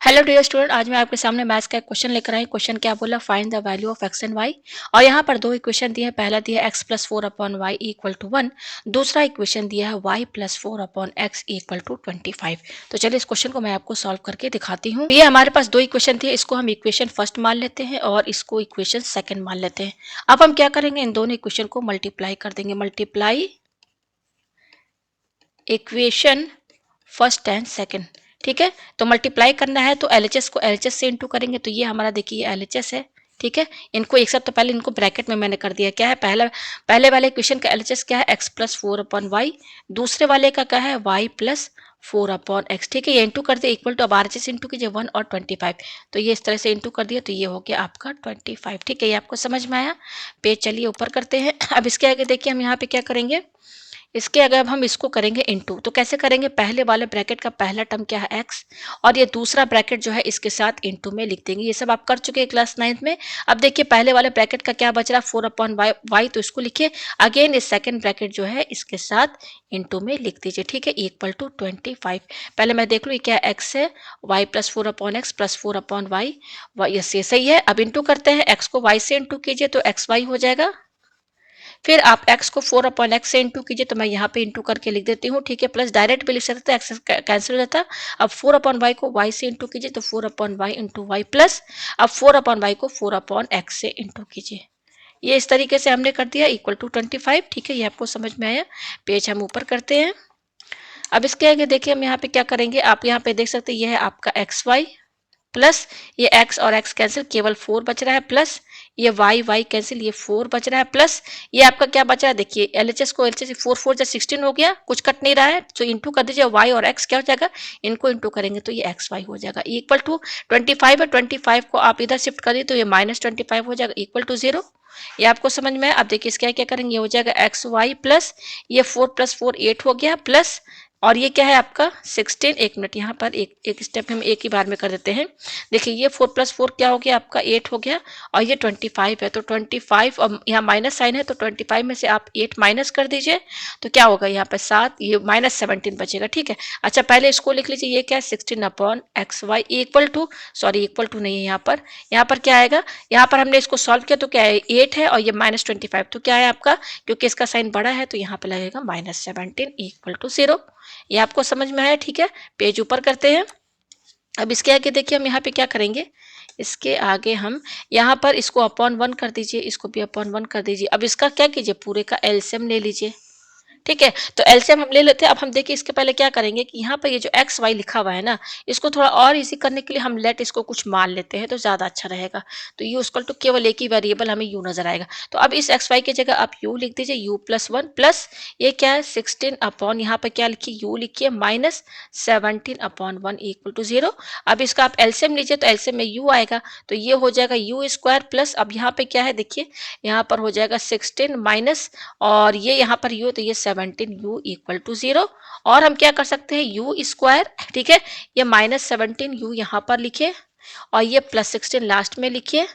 Hello dear student, आज मैं आपके सामने मैथ्स का एक क्वेश्चन लेकर आई। क्वेश्चन क्या बोला, find the value of x and y. और यहाँ पर दो इक्वेशन दिए हैं। पहला दिया x plus four upon y equal to 1। दूसरा इक्वेशन दिया है y plus four upon x equal to 25। तो चलिए इस क्वेश्चन को मैं आपको सॉल्व करके दिखाती हूँ। ये हमारे पास दो इक्वेशन थी, इसको हम इक्वेशन फर्स्ट मान लेते हैं और इसको इक्वेशन सेकेंड मान लेते हैं। अब हम क्या करेंगे, इन दोनों इक्वेशन को मल्टीप्लाई कर देंगे। Multiply equation first and second. ठीक है, तो मल्टीप्लाई करना है तो एलएचएस को एलएचएस से इंटू करेंगे। तो ये हमारा देखिए एलएचएस है। ठीक है, इनको एक साथ, तो पहले इनको ब्रैकेट में मैंने कर दिया। क्या है, पहले वाले इक्वेशन का एलएचएस क्या है, x plus four upon y. दूसरे वाले का क्या है, y plus four upon x. ठीक है, ये इंटू कर दिया इक्वल टू, अब आरएचएस इंटू कीजिए 1 और 25। तो ये इस तरह से इंटू कर दिया, तो ये हो गया आपका 25। ठीक है, ये आपको समझ में आया। पेज चलिए ऊपर करते हैं। अब इसके आगे देखिए हम यहाँ पे क्या करेंगे, इसके अगर हम इसको करेंगे इनटू, तो कैसे करेंगे, पहले वाले ब्रैकेट का पहला टर्म क्या है एक्स, और ये दूसरा ब्रैकेट जो है इसके साथ इनटू में लिख देंगे। ये सब आप कर चुके हैं क्लास 9th में। अब देखिए पहले वाले ब्रैकेट का क्या बच रहा है, फोर अपॉन वाई, तो इसको लिखिए। अगेन इस सेकंड ब्रैकेट जो है इसके साथ इनटू में लिख दीजिए। ठीक है, इक्वल टू 25। पहले मैं देख लूँ ये क्या एक्स है, y plus four upon x plus four upon y. Yes, ये सही है। अब इंटू करते हैं, एक्स को वाई से इंटू कीजिए तो एक्स वाई हो जाएगा। फिर आप x को 4 अपॉन एक्स से इंटू कीजिए, तो मैं यहाँ पे इंटू करके लिख देती हूँ। ठीक है, प्लस डायरेक्ट भी लिख सकते हैं, एक्स कैंसिल हो जाता। अब 4 अपॉन वाई को y से इंटू कीजिए, तो 4 upon y into y plus, अब 4 अपॉन वाई को 4 अपॉन एक्स से इंटू कीजिए। ये इस तरीके से हमने कर दिया इक्वल टू 25। ठीक है, ये आपको समझ में आया। पेज हम ऊपर करते हैं। अब इसके आगे देखिए हम यहाँ पे क्या करेंगे, आप यहाँ पे देख सकते हैं ये है आपका एक्स वाई प्लस, ये x और x कैंसिल, केवल 4 बच रहा है, प्लस ये y कैंसिल, ये 4 बच रहा है, प्लस ये आपका क्या बचा है, देखिए एलएचएस को एलएचएस 4 4 जा 16 हो गया, कुछ कट नहीं रहा है, तो इंटू कर दीजिए। y और x क्या हो जाएगा, इनको इंटू करेंगे तो ये xy हो जाएगा इक्वल टू 25 है। 25 को आप इधर शिफ्ट करिए तो ये -25 हो जाएगा इक्वल टू 0। ये आपको समझ में है। अब देखिए इसका क्या करेंगे, ये हो जाएगा एक्स वाई प्लस, ये 4 प्लस 4 8 हो गया, प्लस और ये क्या है आपका 16। एक मिनट, यहाँ पर एक स्टेप हम एक ही बार में कर देते हैं। देखिए ये 4 प्लस 4 क्या हो गया आपका 8 हो गया, और ये 25 है, तो 25 और यहाँ माइनस साइन है, तो 25 में से आप 8 माइनस कर दीजिए, तो क्या होगा यहाँ पर 7, ये -17 बचेगा। ठीक है, अच्छा पहले इसको लिख लीजिए, ये क्या है 16 upon x y equal to, sorry equal to नहीं है यहाँ पर क्या आएगा, यहाँ पर हमने इसको सॉल्व किया तो क्या है 8 है, और ये -25, तो क्या है आपका, क्योंकि इसका साइन बड़ा है तो यहाँ पे लगेगा -17 इक्वल टू 0। ये आपको समझ में आया। ठीक है, पेज ऊपर करते हैं। अब इसके आगे देखिए हम यहाँ पे क्या करेंगे, इसके आगे हम यहाँ पर इसको अपॉन 1 कर दीजिए, इसको भी अपॉन 1 कर दीजिए। अब इसका क्या कीजिए, पूरे का एलसीएम ले लीजिए। ठीक है, तो एलसीएम हम ले लेते हैं। अब हम देखिए इसके पहले क्या करेंगे कि यहाँ पर ये जो एक्स वाई लिखा हुआ है ना, इसको थोड़ा और इजी करने के लिए हम लेट इसको कुछ मान लेते हैं तो ज्यादा अच्छा रहेगा। तो यू इक्वल टू केवल एक ही वेरिएबल हमें यू नजर आएगा, तो अब इस एक्स वाई की जगह आप यू लिख दीजिए, यू प्लस 1 प्लस ये क्या है 16 अपॉन, यहाँ पर क्या लिखिए यू लिखिए -17 अपॉन 1 इक्वल टू 0। अब इसका आप एलसीएम लीजिए तो एलसीएम में यू आएगा, तो ये हो जाएगा यू स्क्वायर प्लस, अब यहाँ पे क्या है देखिए, यहाँ पर हो जाएगा 16 माइनस, और ये यहाँ पर यू, तो ये 17 यू इक्वल टू 0। और हम क्या कर सकते हैं, यू स्क्वायर, ठीक है, ये -17 यू यहाँ पर लिखिए, और ये +16 लास्ट में लिखिए,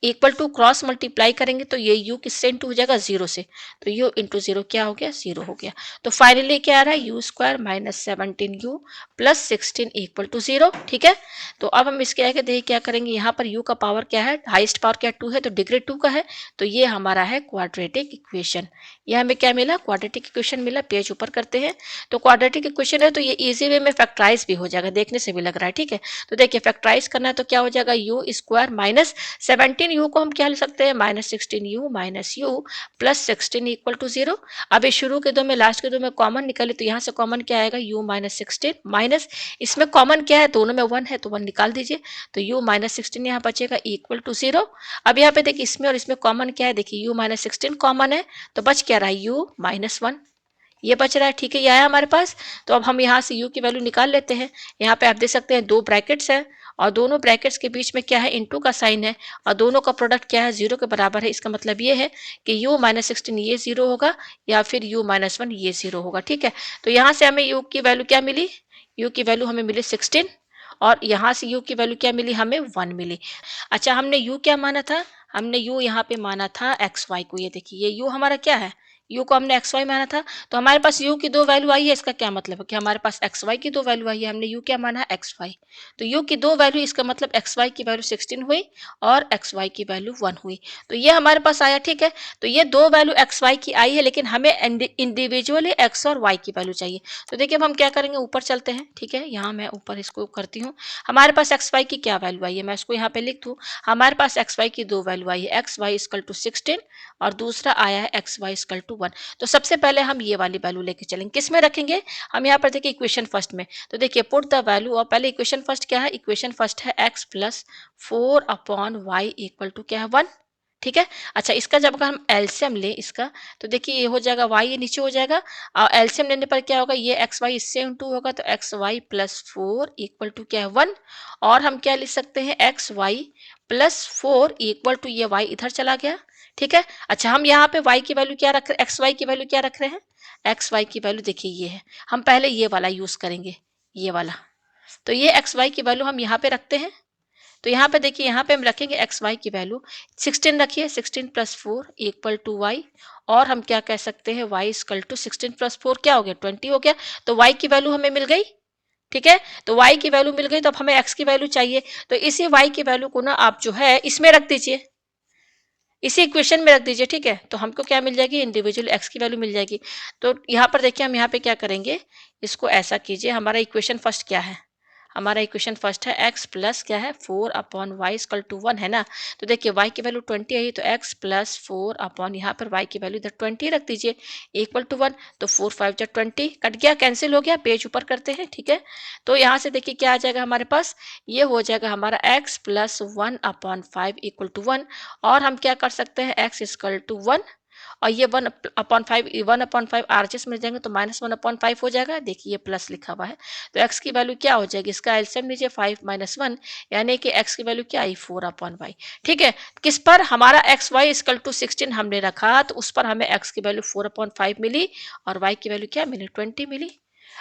इक्वल टू क्रॉस मल्टीप्लाई करेंगे तो ये u किससे इंटू हो जाएगा, 0 से, तो u इंटू 0 क्या हो गया, 0 हो गया। तो फाइनली क्या आ रहा है, u square -17u plus 16 equal to 0। ठीक है, तो अब हम इसके आगे देखिए क्या करेंगे, यहाँ पर u का पावर क्या है, हाइस्ट पावर क्या 2 है, तो डिग्री 2 का है, तो ये हमारा है क्वाड्रेटिक इक्वेशन। ये हमें क्या मिला, क्वाड्रेटिक इक्वेशन मिला। पेज ऊपर करते हैं। तो क्वाड्रेटिक इक्वेशन है तो ये इजी वे में फैक्टराइज भी हो जाएगा, देखने से भी लग रहा है। ठीक है, तो देखिए फैक्टराइज करना है तो क्या हो जाएगा, यू स्क्वायर -17 यू को हम क्या लिख सकते हैं, -16 u minus u plus 16 equal to 0। अब ये शुरू के दो में लास्ट के दो में कॉमन निकाले तो यहाँ से कॉमन क्या आएगा, u -16 माइनस, इसमें कॉमन क्या है, दोनों में 1 है तो 1 निकाल दीजिए, तो u -16 यहाँ बचेगा इक्वल टू 0। अब यहाँ पे देखिए इसमें और इसमें कॉमन क्या है, देखिए u -16 कॉमन है, तो बच क्या रहा है u -1, ये बच रहा है। ठीक है, ये आया हमारे पास। तो अब हम यहाँ से u की वैल्यू निकाल लेते हैं। यहाँ पे आप देख सकते हैं दो ब्रैकेट्स हैं, और दोनों ब्रैकेट्स के बीच में क्या है, इनटू का साइन है, और दोनों का प्रोडक्ट क्या है, 0 के बराबर है। इसका मतलब ये है कि u -16 ये 0 होगा, या फिर u -1 ये 0 होगा। ठीक है, तो यहाँ से हमें u की वैल्यू क्या मिली, u की वैल्यू हमें मिली 16, और यहाँ से u की वैल्यू क्या मिली, हमें 1 मिली। अच्छा, हमने u क्या माना था, हमने u यहाँ पे माना था एक्स वाई को। ये देखिए ये u हमारा क्या है, u को हमने xy माना था, तो हमारे पास u की 2 वैल्यू आई है। इसका क्या मतलब है कि हमारे पास xy की 2 वैल्यू आई है। हमने u क्या माना है, xy। तो u की 2 वैल्यू, इसका मतलब xy की वैल्यू 16 हुई और xy की वैल्यू 1 हुई। तो ये हमारे पास आया, ठीक है। तो ये 2 वैल्यू xy की आई है, लेकिन हमें इंडिविजुअली x और y की वैल्यू चाहिए। तो देखिए अब हम क्या करेंगे, ऊपर चलते हैं, ठीक है। यहाँ मैं ऊपर इसको करती हूँ। हमारे पास xy की क्या वैल्यू आई है, मैं इसको यहाँ पे लिख दूँ। हमारे पास xy की 2 वैल्यू आई है, xy इक्वल टू 16 और दूसरा आया है xy इक्वल टू 1। तो सबसे पहले हम ये वाली वैल्यू लेके चलेंगे। किस में रखेंगे, हम यहाँ पर देखिए इक्वेशन फर्स्ट में। तो देखिए पुट द वैल्यू, और पहले इक्वेशन फर्स्ट क्या है, इक्वेशन फर्स्ट है x plus 4 upon y equal to क्या है, 1। ठीक है। अच्छा, इसका जब अगर हम एलसीएम ले इसका, तो देखिए ये हो जाएगा y, ये नीचे हो जाएगा, और एलसीएम लेने पर क्या होगा, ये xy इससे इंटू होगा, तो xy प्लस 4 इक्वल टू क्या है, 1। और हम क्या लिख सकते हैं, xy प्लस 4 इक्वल टू, ये y इधर चला गया, ठीक है। अच्छा, हम यहाँ पे y की वैल्यू क्या रख रहे हैं, xy की वैल्यू क्या रख रहे हैं, xy की वैल्यू देखिए ये है। हम पहले ये वाला यूज करेंगे, ये वाला। तो ये xy की वैल्यू हम यहाँ पे रखते हैं। तो यहाँ पे देखिए, यहाँ पे हम रखेंगे xy की वैल्यू 16 रखिए, 16 प्लस 4 इक्वल टू y। और हम क्या कह सकते हैं, y इक्वल टू 16 प्लस 4 क्या हो गया, 20 हो गया। तो y की वैल्यू हमें मिल गई, ठीक है। तो y की वैल्यू मिल गई, तो अब हमें x की वैल्यू चाहिए। तो इसी y की वैल्यू को ना आप जो है इसमें रख दीजिए, इसी इक्वेशन में रख दीजिए, ठीक है। तो हमको क्या मिल जाएगी, इंडिविजुअल x की वैल्यू मिल जाएगी। तो यहाँ पर देखिए हम यहाँ पे क्या करेंगे, इसको ऐसा कीजिए। हमारा इक्वेशन फर्स्ट क्या है, हमारा इक्वेशन फर्स्ट है x प्लस क्या है, 4 अपॉन वाई इक्वल टू 1 है ना। तो देखिए y की वैल्यू 20 आई, तो x प्लस 4 अपॉन यहाँ पर y की वैल्यू इधर 20 रख दीजिए इक्वल टू 1। तो 4 5 जा 20 कट गया, कैंसिल हो गया, पेज ऊपर करते हैं, ठीक है। तो यहाँ से देखिए क्या आ जाएगा हमारे पास, ये हो जाएगा हमारा x plus 1 upon 5 equal to 1। और हम क्या कर सकते हैं, x इक्वल टू 1, और ये 1/5, 1/5 आरएचएस में जाएंगे तो -1/5 हो जाएगा। देखिए ये प्लस लिखा हुआ है। तो x की वैल्यू क्या हो जाएगी, इसका एलसीएम लीजिए, 5 - 1, यानी कि x की वैल्यू क्या आई, 4/y। ठीक है। किस पर, हमारा एक्स वाई इक्वल टू 16 हमने रखा, तो उस पर हमें x की वैल्यू 4/5 मिली और y की वैल्यू क्या मिली, 20 मिली।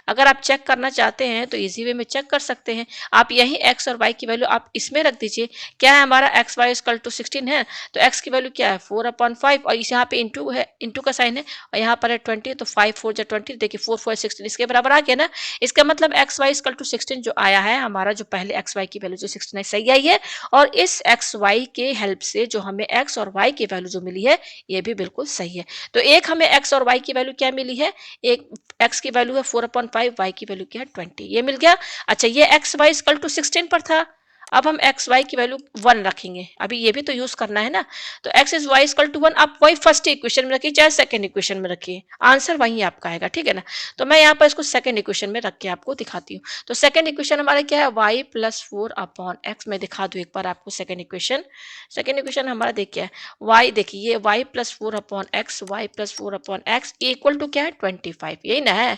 अगर आप चेक करना चाहते हैं तो इजी वे में चेक कर सकते हैं। आप यही x और y की वैल्यू आप इसमें रख दीजिए। क्या है हमारा, एक्स वाई इक्वल टू 16 है, तो x की वैल्यू क्या है, 4/5, और इस यहाँ पे इंटू है, इंटू का साइन है, और यहाँ पर है 20, तो 5 4 जा 20, देखिए 4 4 16 इसके बराबर आ गया ना। इसका मतलब एक्स वाई इक्वल टू 16 जो आया है हमारा, जो पहले एक्स वाई की वैल्यू जो 16 है सही आई है। और इस एक्स वाई के हेल्प से जो हमें एक्स और वाई की वैल्यू जो मिली है, ये भी बिल्कुल सही है। तो एक हमें एक्स और वाई की वैल्यू क्या मिली है, एक x की वैल्यू है 4/5, y की वैल्यू क्या है 20, ये मिल गया। अच्छा, ये एक्स वाई इक्वल टू 16 पर था, अब हम एक्स वाई की वैल्यू 1 रखेंगे, अभी ये भी तो यूज करना है ना। तो x is y equal to 1, आप वही फर्स्ट इक्वेशन में रखिए चाहे सेकंड इक्वेशन में रखिए, आंसर वही आपका आएगा, ठीक है ना। तो मैं यहाँ पर इसको सेकंड इक्वेशन में रख के आपको दिखाती हूँ। तो सेकंड इक्वेशन हमारा क्या है, y प्लस 4 अपॉन एक्स। मैं दिखा दूँ एक बार आपको सेकंड इक्वेशन। सेकंड इक्वेशन हमारा देखिए y, देखिए ये y plus 4 upon x, y plus 4 upon x equal to क्या है, 25, यही ना है।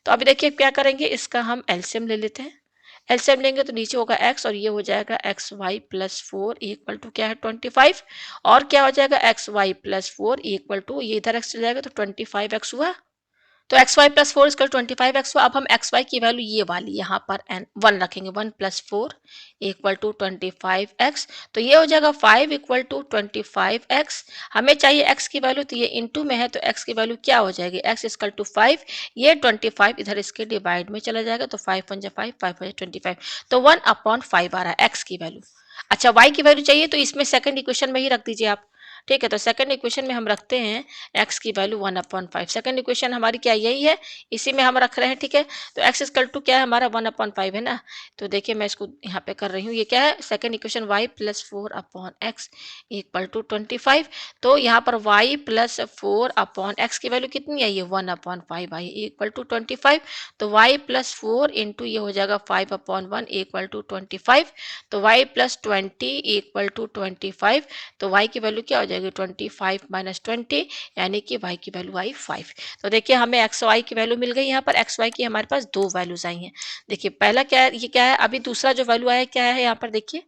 तो अभी देखिए क्या करेंगे, इसका हम एलसीएम ले लेते हैं। एलसीएम लेंगे तो नीचे होगा x और ये हो जाएगा x y plus 4 equal to क्या है, 25। और क्या हो जाएगा, x y plus 4 equal to, ये इधर x चल जाएगा तो 25x हुआ। तो एक्स वाई प्लस 4 इसका 25x हुआ। अब हम एक्स वाई की वैल्यू ये वाली यहाँ पर एन 1 रखेंगे, 1 प्लस 4 इक्वल टू 25x। तो ये हो जाएगा 5 इक्वल टू 25x। हमें चाहिए x की वैल्यू, तो ये इंटू में है, तो x की वैल्यू क्या हो जाएगी, x इक्वल टू 5, ये 25 इधर इसके डिवाइड में चला जाएगा, तो 5 1 जा 5, 5 1 25, तो 1/5 आ रहा है x की वैल्यू। अच्छा, y की वैल्यू चाहिए तो इसमें सेकंड इक्वेशन में ही रख दीजिए आप, ठीक है। तो सेकंड इक्वेशन में हम रखते हैं x की वैल्यू 1/5। सेकंड इक्वेशन हमारी क्या यही है, इसी में हम रख रहे हैं, ठीक है। तो x इक्वल टू क्या है हमारा, 1/5 है ना। तो देखिए मैं इसको यहाँ पे कर रही हूँ, ये क्या है, second equation y plus 4 upon x equal to 25। तो यहाँ पर y प्लस 4 अपॉन एक्स की वैल्यू कितनी आई है, 1/5 आई इक्वल टू 25। तो y प्लस 4 इंटू ये हो जाएगा 5/1 इक्वल टू 25। तो y प्लस 20 इक्वल टू 25। तो y की वैल्यू क्या हो जाएगी, 25 माइनस 20, यानी कि y की वैल्यू आई 5। तो देखिए हमें x y की वैल्यू मिल गई, यहाँ पर x y की हमारे पास दो वैल्यूज आई हैं। देखिए पहला क्या है, ये क्या है, अभी दूसरा जो वैल्यू आया क्या है, यहाँ पर देखिए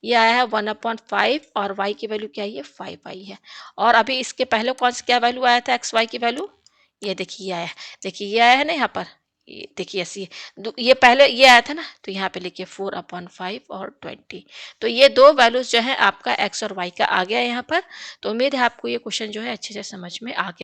ये आया है 1/5 और y की वैल्यू क्या आई है, 5 आई है। और अभी इसके पहले कौन सा क्या वैल्यू आया था एक्स वाई की वैल्यू, ये देखिए ये आया, देखिए ये आया है ना यहाँ पर, ये देखिए ऐसी ये पहले ये आया था ना, तो यहाँ पे लिखिए 4/5 और 20। तो ये दो वैल्यूज जो है आपका x और y का आ गया यहाँ पर। तो उम्मीद है आपको ये क्वेश्चन जो है अच्छे से समझ में आ गया।